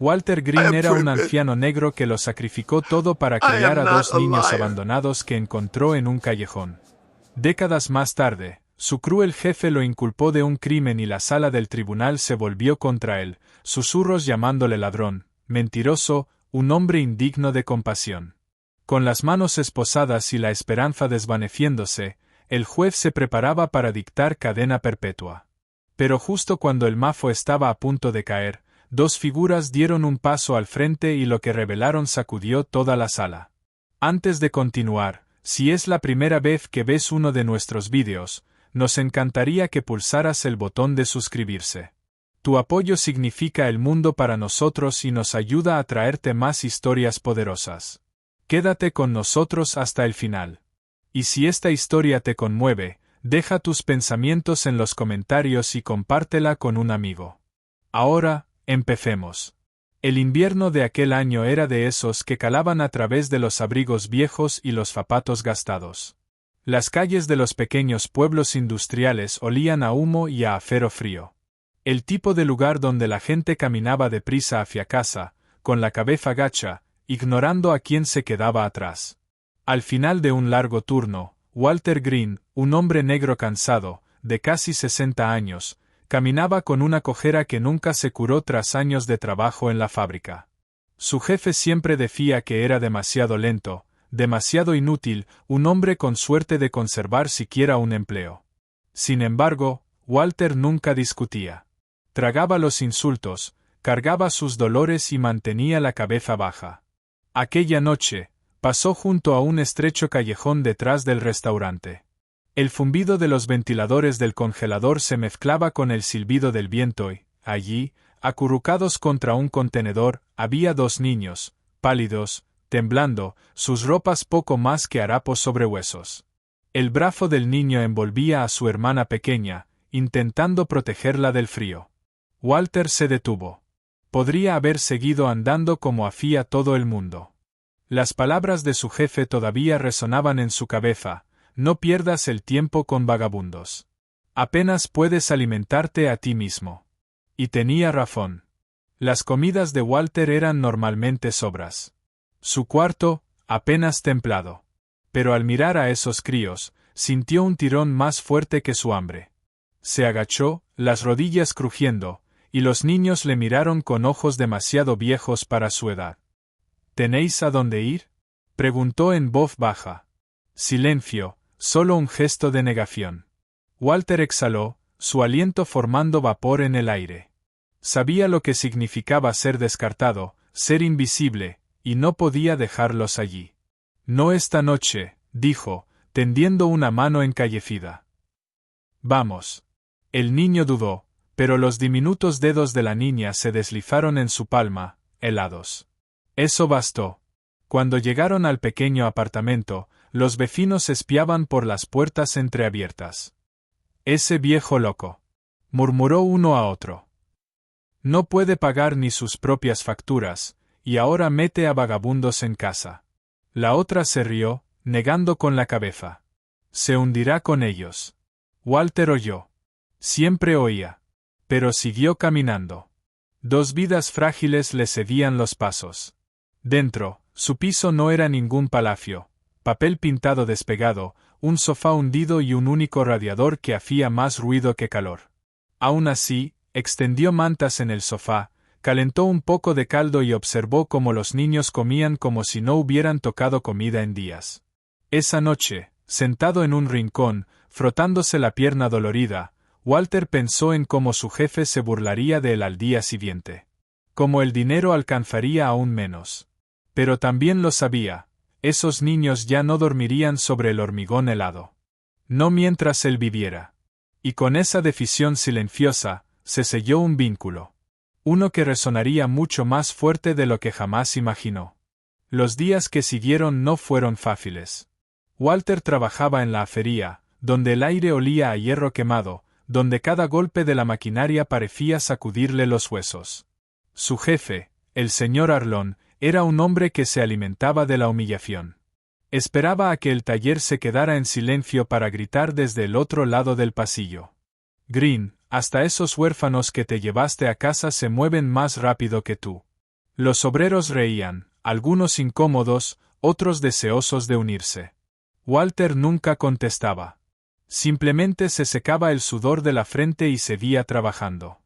Walter Green era un anciano negro que lo sacrificó todo para criar a dos niños abandonados que encontró en un callejón. Décadas más tarde, su cruel jefe lo inculpó de un crimen y la sala del tribunal se volvió contra él, susurros llamándole ladrón, mentiroso, un hombre indigno de compasión. Con las manos esposadas y la esperanza desvaneciéndose, el juez se preparaba para dictar cadena perpetua. Pero justo cuando el mafo estaba a punto de caer, dos figuras dieron un paso al frente y lo que revelaron sacudió toda la sala. Antes de continuar, si es la primera vez que ves uno de nuestros vídeos, nos encantaría que pulsaras el botón de suscribirse. Tu apoyo significa el mundo para nosotros y nos ayuda a traerte más historias poderosas. Quédate con nosotros hasta el final. Y si esta historia te conmueve, deja tus pensamientos en los comentarios y compártela con un amigo. Ahora, empecemos. El invierno de aquel año era de esos que calaban a través de los abrigos viejos y los zapatos gastados. Las calles de los pequeños pueblos industriales olían a humo y a acero frío. El tipo de lugar donde la gente caminaba deprisa hacia casa, con la cabeza gacha, ignorando a quién se quedaba atrás. Al final de un largo turno, Walter Green, un hombre negro cansado, de casi 60 años, caminaba con una cojera que nunca se curó tras años de trabajo en la fábrica. Su jefe siempre decía que era demasiado lento, demasiado inútil, un hombre con suerte de conservar siquiera un empleo. Sin embargo, Walter nunca discutía. Tragaba los insultos, cargaba sus dolores y mantenía la cabeza baja. Aquella noche, pasó junto a un estrecho callejón detrás del restaurante. El zumbido de los ventiladores del congelador se mezclaba con el silbido del viento y, allí, acurrucados contra un contenedor, había dos niños, pálidos, temblando, sus ropas poco más que harapos sobre huesos. El brazo del niño envolvía a su hermana pequeña, intentando protegerla del frío. Walter se detuvo. Podría haber seguido andando como hacía todo el mundo. Las palabras de su jefe todavía resonaban en su cabeza: no pierdas el tiempo con vagabundos. Apenas puedes alimentarte a ti mismo. Y tenía razón. Las comidas de Walter eran normalmente sobras. Su cuarto, apenas templado. Pero al mirar a esos críos, sintió un tirón más fuerte que su hambre. Se agachó, las rodillas crujiendo, y los niños le miraron con ojos demasiado viejos para su edad. ¿Tenéis a dónde ir?, preguntó en voz baja. Silencio, solo un gesto de negación. Walter exhaló, su aliento formando vapor en el aire. Sabía lo que significaba ser descartado, ser invisible, y no podía dejarlos allí. No esta noche, dijo, tendiendo una mano encallecida. Vamos. El niño dudó, pero los diminutos dedos de la niña se deslizaron en su palma, helados. Eso bastó. Cuando llegaron al pequeño apartamento, los vecinos espiaban por las puertas entreabiertas. Ese viejo loco, murmuró uno a otro. No puede pagar ni sus propias facturas, y ahora mete a vagabundos en casa. La otra se rió, negando con la cabeza. Se hundirá con ellos. Walter oyó. Siempre oía. Pero siguió caminando. Dos vidas frágiles le cedían los pasos. Dentro, su piso no era ningún palacio. Papel pintado despegado, un sofá hundido y un único radiador que hacía más ruido que calor. Aún así, extendió mantas en el sofá, calentó un poco de caldo y observó cómo los niños comían como si no hubieran tocado comida en días. Esa noche, sentado en un rincón, frotándose la pierna dolorida, Walter pensó en cómo su jefe se burlaría de él al día siguiente. Cómo el dinero alcanzaría aún menos. Pero también lo sabía, esos niños ya no dormirían sobre el hormigón helado. No mientras él viviera. Y con esa decisión silenciosa, se selló un vínculo. Uno que resonaría mucho más fuerte de lo que jamás imaginó. Los días que siguieron no fueron fáciles. Walter trabajaba en la acería, donde el aire olía a hierro quemado, donde cada golpe de la maquinaria parecía sacudirle los huesos. Su jefe, el señor Arlon, era un hombre que se alimentaba de la humillación. Esperaba a que el taller se quedara en silencio para gritar desde el otro lado del pasillo. Green, hasta esos huérfanos que te llevaste a casa se mueven más rápido que tú. Los obreros reían, algunos incómodos, otros deseosos de unirse. Walter nunca contestaba. Simplemente se secaba el sudor de la frente y seguía trabajando.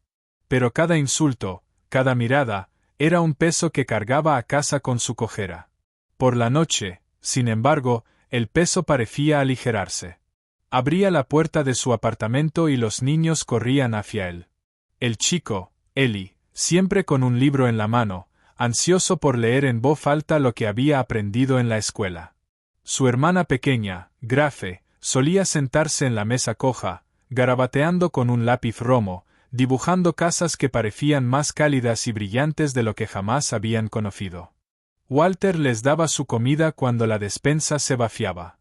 Pero cada insulto, cada mirada, era un peso que cargaba a casa con su cojera. Por la noche, sin embargo, el peso parecía aligerarse. Abría la puerta de su apartamento y los niños corrían hacia él. El chico, Eli, siempre con un libro en la mano, ansioso por leer en voz alta lo que había aprendido en la escuela. Su hermana pequeña, Grafe, solía sentarse en la mesa coja, garabateando con un lápiz romo, dibujando casas que parecían más cálidas y brillantes de lo que jamás habían conocido. Walter les daba su comida cuando la despensa se vaciaba.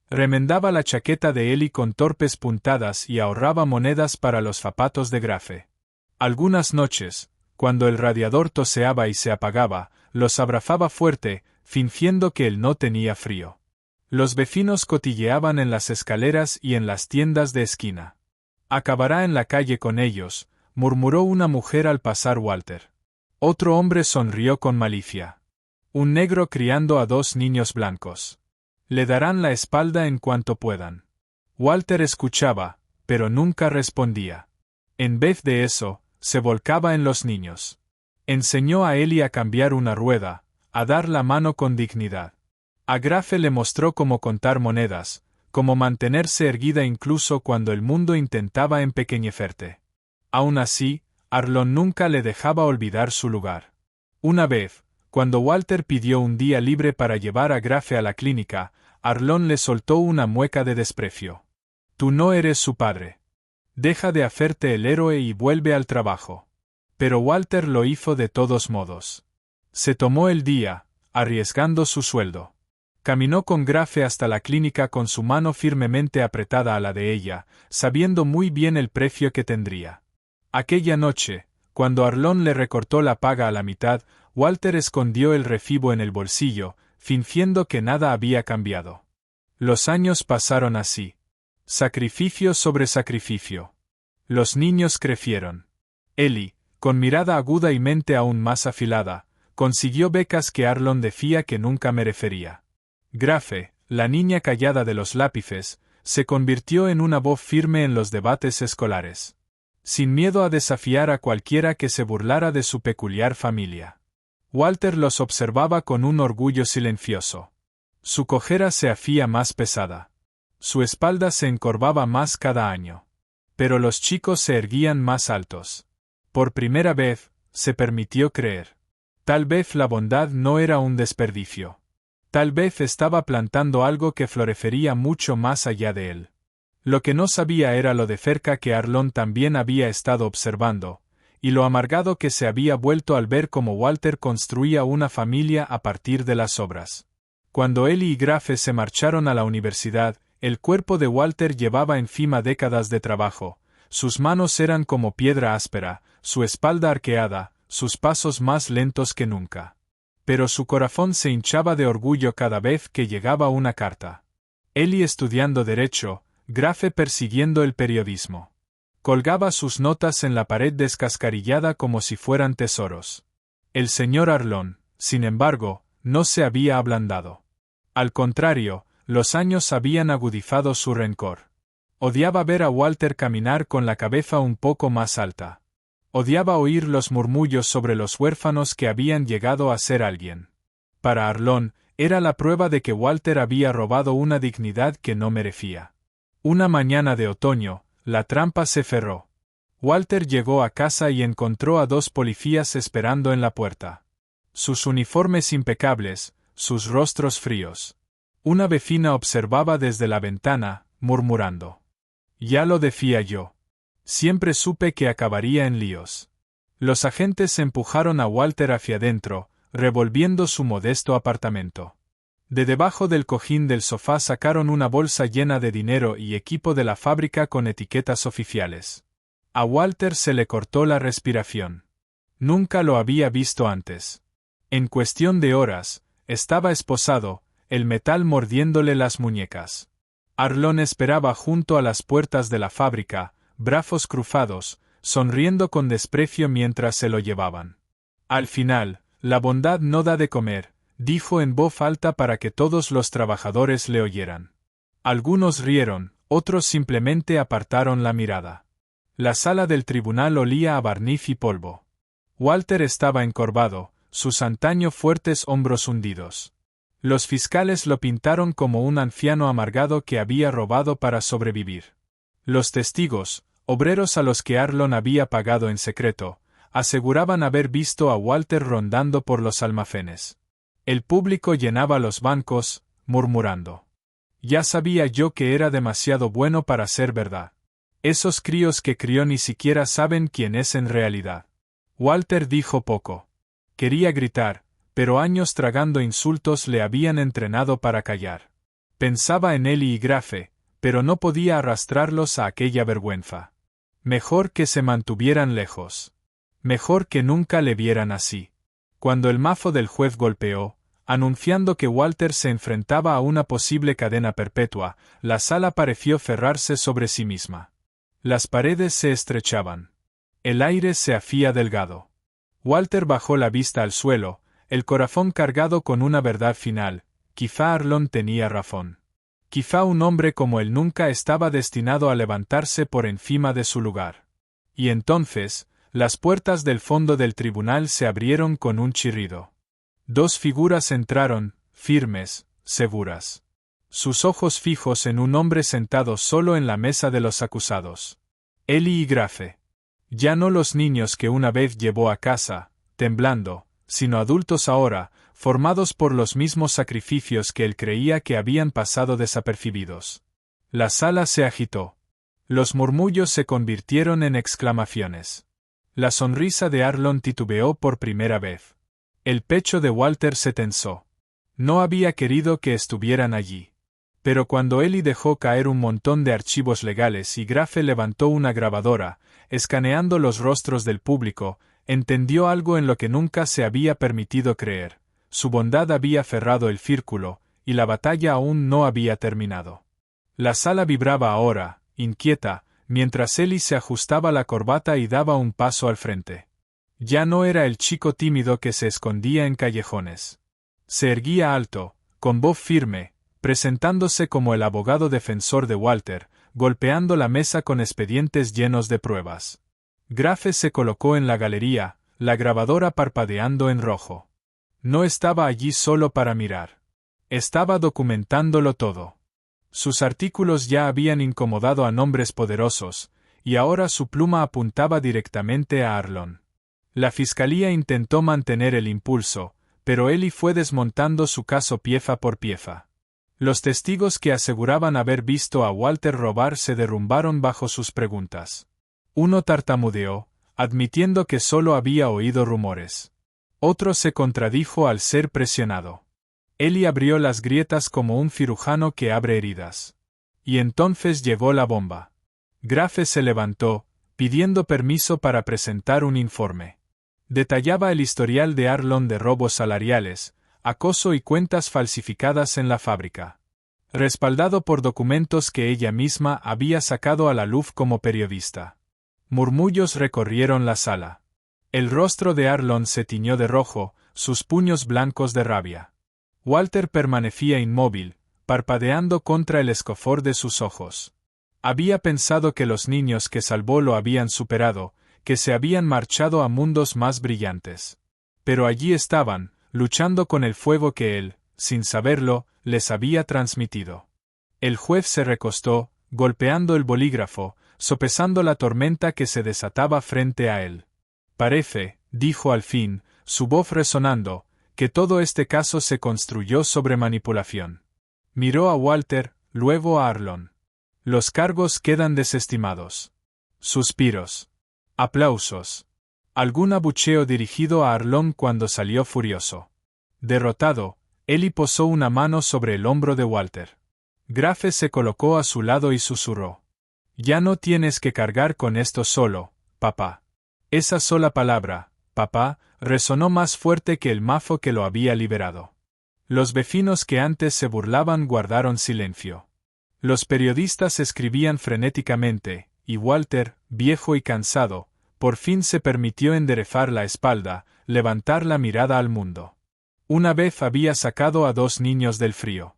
Remendaba la chaqueta de Eli con torpes puntadas y ahorraba monedas para los zapatos de Grafe. Algunas noches, cuando el radiador toseaba y se apagaba, los abrazaba fuerte, fingiendo que él no tenía frío. Los vecinos cotilleaban en las escaleras y en las tiendas de esquina. «Acabará en la calle con ellos», murmuró una mujer al pasar Walter. Otro hombre sonrió con malicia. «Un negro criando a 2 niños blancos. Le darán la espalda en cuanto puedan». Walter escuchaba, pero nunca respondía. En vez de eso, se volcaba en los niños. Enseñó a Eli a cambiar una rueda, a dar la mano con dignidad. A Grafe le mostró cómo contar monedas, cómo mantenerse erguida incluso cuando el mundo intentaba empequeñecerte. Aún así, Arlon nunca le dejaba olvidar su lugar. Una vez, cuando Walter pidió un día libre para llevar a Grafe a la clínica, Arlon le soltó una mueca de desprecio. «Tú no eres su padre. Deja de hacerte el héroe y vuelve al trabajo». Pero Walter lo hizo de todos modos. Se tomó el día, arriesgando su sueldo. Caminó con Grafe hasta la clínica con su mano firmemente apretada a la de ella, sabiendo muy bien el precio que tendría. Aquella noche, cuando Arlon le recortó la paga a la mitad, Walter escondió el recibo en el bolsillo, fingiendo que nada había cambiado. Los años pasaron así. Sacrificio sobre sacrificio. Los niños crecieron. Eli, con mirada aguda y mente aún más afilada, consiguió becas que Arlon decía que nunca merecería. Grafe, la niña callada de los lápices, se convirtió en una voz firme en los debates escolares. Sin miedo a desafiar a cualquiera que se burlara de su peculiar familia. Walter los observaba con un orgullo silencioso. Su cojera se hacía más pesada. Su espalda se encorvaba más cada año. Pero los chicos se erguían más altos. Por primera vez, se permitió creer. Tal vez la bondad no era un desperdicio. Tal vez estaba plantando algo que florecería mucho más allá de él. Lo que no sabía era lo de cerca que Arlon también había estado observando, y lo amargado que se había vuelto al ver cómo Walter construía una familia a partir de las obras. Cuando Eli y Grafe se marcharon a la universidad, el cuerpo de Walter llevaba encima décadas de trabajo, sus manos eran como piedra áspera, su espalda arqueada, sus pasos más lentos que nunca. Pero su corazón se hinchaba de orgullo cada vez que llegaba una carta. Eli estudiando derecho, Grafe persiguiendo el periodismo. Colgaba sus notas en la pared descascarillada como si fueran tesoros. El señor Arlon, sin embargo, no se había ablandado. Al contrario, los años habían agudizado su rencor. Odiaba ver a Walter caminar con la cabeza un poco más alta. Odiaba oír los murmullos sobre los huérfanos que habían llegado a ser alguien. Para Arlon, era la prueba de que Walter había robado una dignidad que no merecía. Una mañana de otoño, la trampa se cerró. Walter llegó a casa y encontró a 2 policías esperando en la puerta. Sus uniformes impecables, sus rostros fríos. Una vecina observaba desde la ventana, murmurando. «Ya lo decía yo. Siempre supe que acabaría en líos». Los agentes empujaron a Walter hacia adentro, revolviendo su modesto apartamento. De debajo del cojín del sofá sacaron una bolsa llena de dinero y equipo de la fábrica con etiquetas oficiales. A Walter se le cortó la respiración. Nunca lo había visto antes. En cuestión de horas, estaba esposado, el metal mordiéndole las muñecas. Arlon esperaba junto a las puertas de la fábrica, brazos cruzados, sonriendo con desprecio mientras se lo llevaban. Al final, La bondad no da de comer, dijo en voz alta para que todos los trabajadores le oyeran. Algunos rieron, otros simplemente apartaron la mirada. La sala del tribunal olía a barniz y polvo. Walter estaba encorvado, sus antaño fuertes hombros hundidos. Los fiscales lo pintaron como un anciano amargado que había robado para sobrevivir. Los testigos, obreros a los que Arlon había pagado en secreto, aseguraban haber visto a Walter rondando por los almacenes. El público llenaba los bancos, murmurando. Ya sabía yo que era demasiado bueno para ser verdad. Esos críos que crió ni siquiera saben quién es en realidad. Walter dijo poco. Quería gritar, pero años tragando insultos le habían entrenado para callar. Pensaba en Ellie y Grafe, pero no podía arrastrarlos a aquella vergüenza. Mejor que se mantuvieran lejos. Mejor que nunca le vieran así. Cuando el mazo del juez golpeó, anunciando que Walter se enfrentaba a una posible cadena perpetua, la sala pareció cerrarse sobre sí misma. Las paredes se estrechaban. El aire se hacía delgado. Walter bajó la vista al suelo, el corazón cargado con una verdad final. Quizá Arlon tenía razón. Quizá un hombre como él nunca estaba destinado a levantarse por encima de su lugar. Y entonces, las puertas del fondo del tribunal se abrieron con un chirrido. Dos figuras entraron, firmes, seguras. Sus ojos fijos en un hombre sentado solo en la mesa de los acusados. Ellie y Grafe. Ya no los niños que una vez llevó a casa, temblando, sino adultos ahora, formados por los mismos sacrificios que él creía que habían pasado desapercibidos. La sala se agitó. Los murmullos se convirtieron en exclamaciones. La sonrisa de Arlon titubeó por primera vez. El pecho de Walter se tensó. No había querido que estuvieran allí. Pero cuando Ellie dejó caer un montón de archivos legales y Grafe levantó una grabadora, escaneando los rostros del público, entendió algo en lo que nunca se había permitido creer. Su bondad había cerrado el círculo, y la batalla aún no había terminado. La sala vibraba ahora, inquieta, mientras Ellie se ajustaba la corbata y daba un paso al frente. Ya no era el chico tímido que se escondía en callejones. Se erguía alto, con voz firme, presentándose como el abogado defensor de Walter, golpeando la mesa con expedientes llenos de pruebas. Grafe se colocó en la galería, la grabadora parpadeando en rojo. No estaba allí solo para mirar. Estaba documentándolo todo. Sus artículos ya habían incomodado a nombres poderosos, y ahora su pluma apuntaba directamente a Arlon. La fiscalía intentó mantener el impulso, pero Ellie fue desmontando su caso pieza por pieza. Los testigos que aseguraban haber visto a Walter robar se derrumbaron bajo sus preguntas. Uno tartamudeó, admitiendo que solo había oído rumores. Otro se contradijo al ser presionado. Ellie abrió las grietas como un cirujano que abre heridas. Y entonces llegó la bomba. Grafe se levantó, pidiendo permiso para presentar un informe. Detallaba el historial de Arlon de robos salariales, acoso y cuentas falsificadas en la fábrica. Respaldado por documentos que ella misma había sacado a la luz como periodista. Murmullos recorrieron la sala. El rostro de Arlon se tiñó de rojo, sus puños blancos de rabia. Walter permanecía inmóvil, parpadeando contra el escofor de sus ojos. Había pensado que los niños que salvó lo habían superado, que se habían marchado a mundos más brillantes. Pero allí estaban, luchando con el fuego que él, sin saberlo, les había transmitido. El juez se recostó, golpeando el bolígrafo, sopesando la tormenta que se desataba frente a él. Parece, dijo al fin, su voz resonando, que todo este caso se construyó sobre manipulación. Miró a Walter, luego a Arlon. Los cargos quedan desestimados. Suspiros. Aplausos. Algún abucheo dirigido a Arlon cuando salió furioso. Derrotado, Ellie posó una mano sobre el hombro de Walter. Grafe se colocó a su lado y susurró. Ya no tienes que cargar con esto solo, papá. Esa sola palabra, papá, resonó más fuerte que el mazo que lo había liberado. Los vecinos que antes se burlaban guardaron silencio. Los periodistas escribían frenéticamente, y Walter, viejo y cansado, Por fin se permitió enderezar la espalda, levantar la mirada al mundo. Una vez había sacado a 2 niños del frío.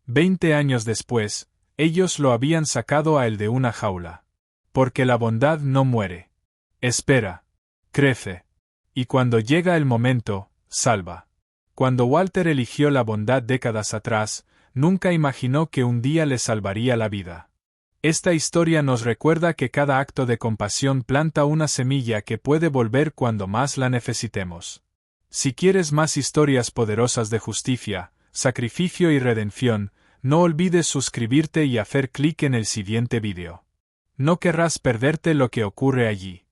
20 años después, ellos lo habían sacado a él de una jaula. Porque la bondad no muere. Espera. Crece. Y cuando llega el momento, salva. Cuando Walter eligió la bondad décadas atrás, nunca imaginó que un día le salvaría la vida. Esta historia nos recuerda que cada acto de compasión planta una semilla que puede volver cuando más la necesitemos. Si quieres más historias poderosas de justicia, sacrificio y redención, no olvides suscribirte y hacer clic en el siguiente vídeo. No querrás perderte lo que ocurre allí.